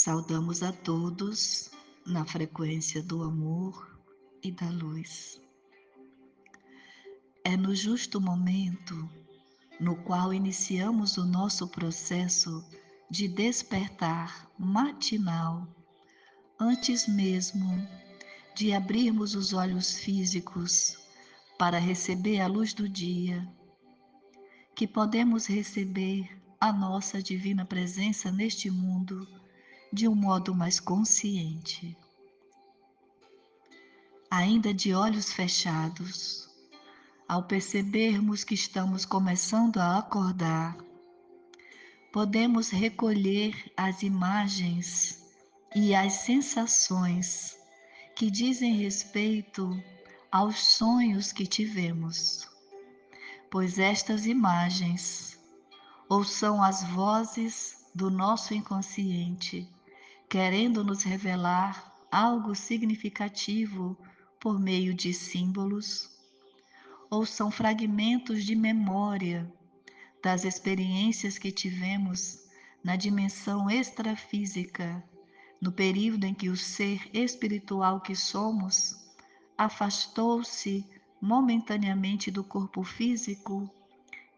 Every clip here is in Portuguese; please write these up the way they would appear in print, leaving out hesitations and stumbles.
Saudamos a todos na frequência do amor e da luz. É no justo momento no qual iniciamos o nosso processo de despertar matinal, antes mesmo de abrirmos os olhos físicos para receber a luz do dia, que podemos receber a nossa divina presença neste mundo de um modo mais consciente. Ainda de olhos fechados, ao percebermos que estamos começando a acordar, podemos recolher as imagens e as sensações que dizem respeito aos sonhos que tivemos, pois estas imagens ou são as vozes do nosso inconsciente querendo nos revelar algo significativo por meio de símbolos, ou são fragmentos de memória das experiências que tivemos na dimensão extrafísica, no período em que o ser espiritual que somos afastou-se momentaneamente do corpo físico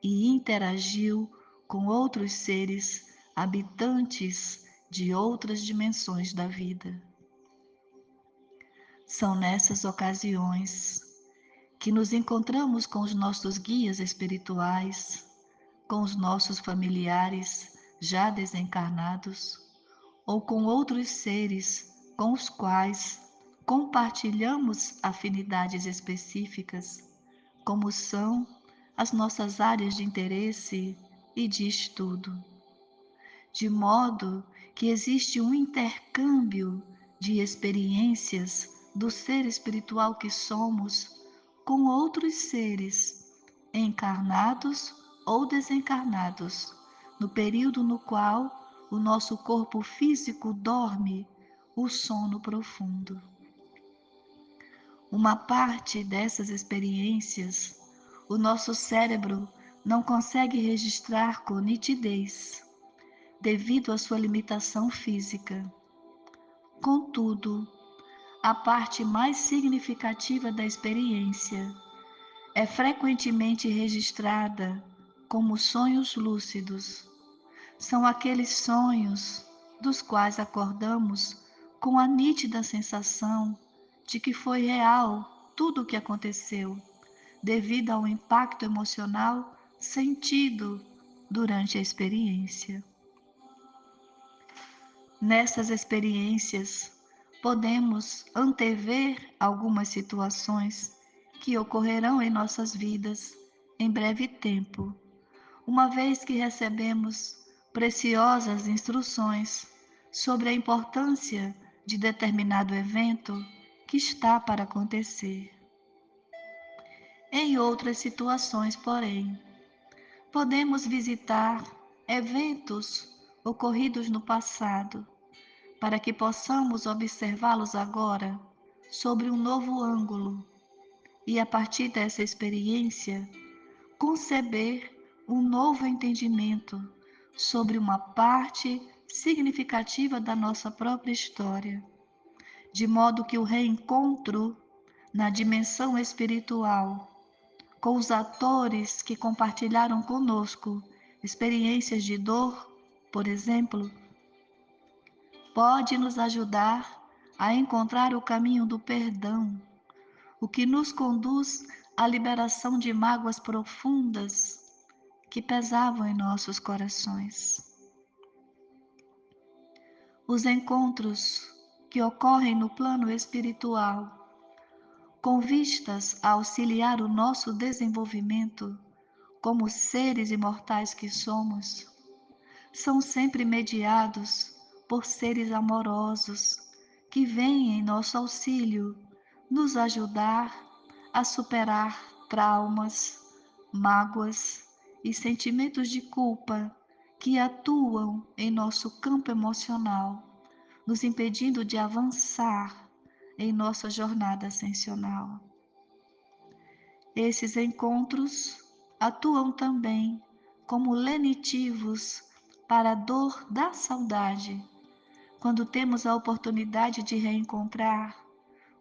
e interagiu com outros seres habitantes de outras dimensões da vida. São nessas ocasiões que nos encontramos com os nossos guias espirituais, com os nossos familiares já desencarnados ou com outros seres com os quais compartilhamos afinidades específicas, como são as nossas áreas de interesse e de estudo, de modo que existe um intercâmbio de experiências do ser espiritual que somos com outros seres, encarnados ou desencarnados, no período no qual o nosso corpo físico dorme o sono profundo. Uma parte dessas experiências, o nosso cérebro não consegue registrar com nitidez, devido à sua limitação física. Contudo, a parte mais significativa da experiência é frequentemente registrada como sonhos lúcidos. São aqueles sonhos dos quais acordamos com a nítida sensação de que foi real tudo o que aconteceu, devido ao impacto emocional sentido durante a experiência. Nessas experiências, podemos antever algumas situações que ocorrerão em nossas vidas em breve tempo, uma vez que recebemos preciosas instruções sobre a importância de determinado evento que está para acontecer. Em outras situações, porém, podemos visitar eventos ocorridos no passado, para que possamos observá-los agora sobre um novo ângulo e, a partir dessa experiência, conceber um novo entendimento sobre uma parte significativa da nossa própria história, de modo que o reencontro na dimensão espiritual com os atores que compartilharam conosco experiências de dor, por exemplo, pode nos ajudar a encontrar o caminho do perdão, o que nos conduz à liberação de mágoas profundas que pesavam em nossos corações. Os encontros que ocorrem no plano espiritual, com vistas a auxiliar o nosso desenvolvimento como seres imortais que somos, são sempre mediados por seres amorosos que vêm em nosso auxílio nos ajudar a superar traumas, mágoas e sentimentos de culpa que atuam em nosso campo emocional, nos impedindo de avançar em nossa jornada ascensional. Esses encontros atuam também como lenitivos para a dor da saudade, quando temos a oportunidade de reencontrar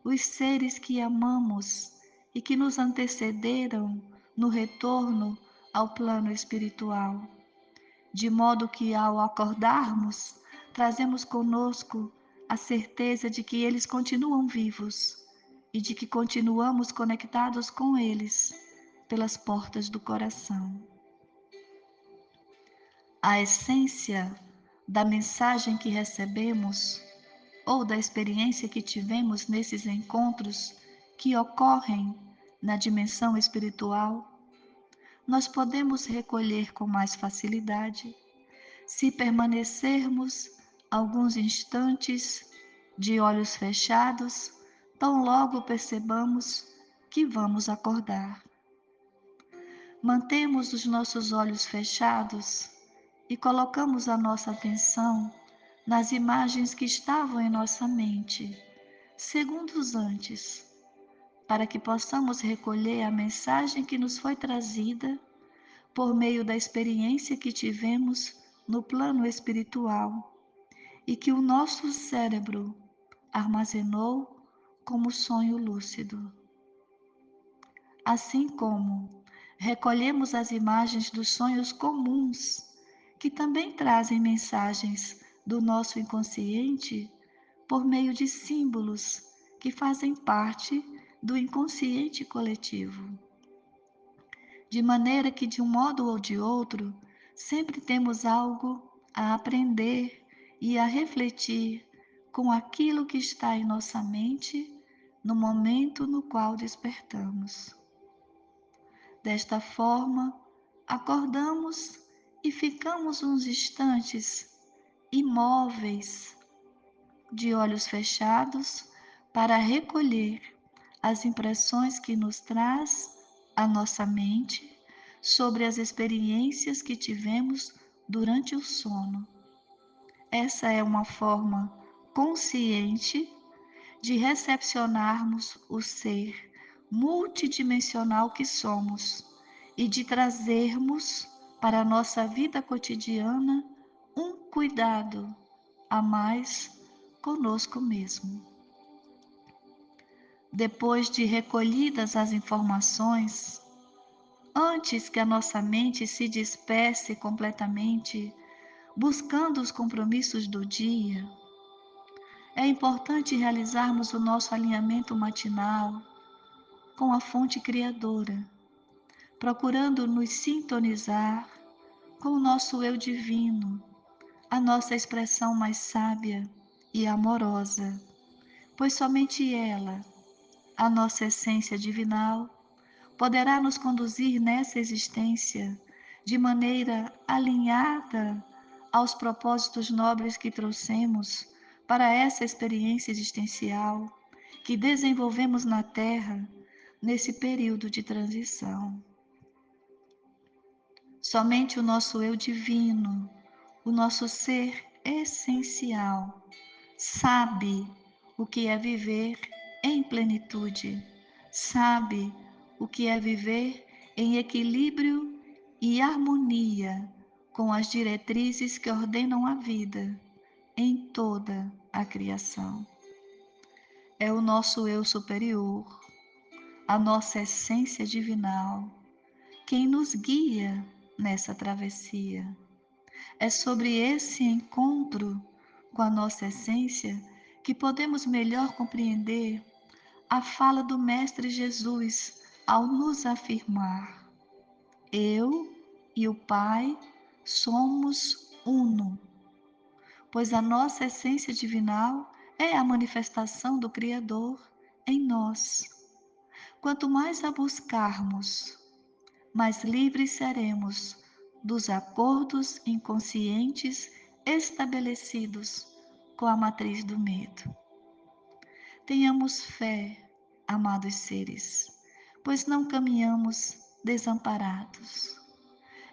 os seres que amamos e que nos antecederam no retorno ao plano espiritual, de modo que ao acordarmos, trazemos conosco a certeza de que eles continuam vivos e de que continuamos conectados com eles pelas portas do coração. A essência da mensagem que recebemos ou da experiência que tivemos nesses encontros que ocorrem na dimensão espiritual, nós podemos recolher com mais facilidade se permanecermos alguns instantes de olhos fechados, tão logo percebamos que vamos acordar. Mantemos os nossos olhos fechados e colocamos a nossa atenção nas imagens que estavam em nossa mente, segundos antes, para que possamos recolher a mensagem que nos foi trazida por meio da experiência que tivemos no plano espiritual e que o nosso cérebro armazenou como sonho lúcido. Assim como recolhemos as imagens dos sonhos comuns, que também trazem mensagens do nosso inconsciente por meio de símbolos que fazem parte do inconsciente coletivo. De maneira que, de um modo ou de outro, sempre temos algo a aprender e a refletir com aquilo que está em nossa mente no momento no qual despertamos. Desta forma, acordamos e ficamos uns instantes imóveis, de olhos fechados, para recolher as impressões que nos traz a nossa mente sobre as experiências que tivemos durante o sono. Essa é uma forma consciente de recepcionarmos o ser multidimensional que somos e de trazermos para a nossa vida cotidiana um cuidado a mais conosco mesmo. Depois de recolhidas as informações, antes que a nossa mente se disperse completamente, buscando os compromissos do dia, é importante realizarmos o nosso alinhamento matinal com a fonte criadora, procurando nos sintonizar com o nosso eu divino, a nossa expressão mais sábia e amorosa, pois somente ela, a nossa essência divinal, poderá nos conduzir nessa existência de maneira alinhada aos propósitos nobres que trouxemos para essa experiência existencial que desenvolvemos na Terra nesse período de transição. Somente o nosso eu divino, o nosso ser essencial, sabe o que é viver em plenitude, sabe o que é viver em equilíbrio e harmonia com as diretrizes que ordenam a vida em toda a criação. É o nosso eu superior, a nossa essência divinal, quem nos guia nessa travessia. É sobre esse encontro com a nossa essência que podemos melhor compreender a fala do Mestre Jesus ao nos afirmar: eu e o Pai somos uno, pois a nossa essência divinal é a manifestação do Criador em nós. Quanto mais a buscarmos, mais livres seremos dos acordos inconscientes estabelecidos com a matriz do medo. Tenhamos fé, amados seres, pois não caminhamos desamparados.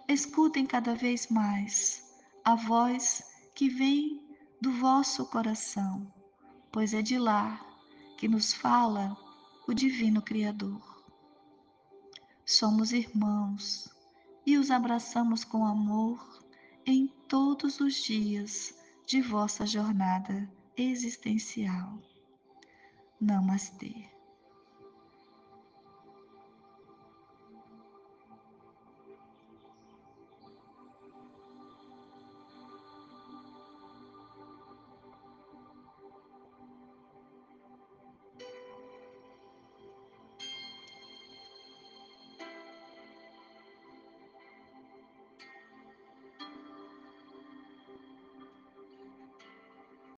Escutem cada vez mais a voz que vem do vosso coração, pois é de lá que nos fala o Divino Criador. Somos irmãos e os abraçamos com amor em todos os dias de vossa jornada existencial. Namastê.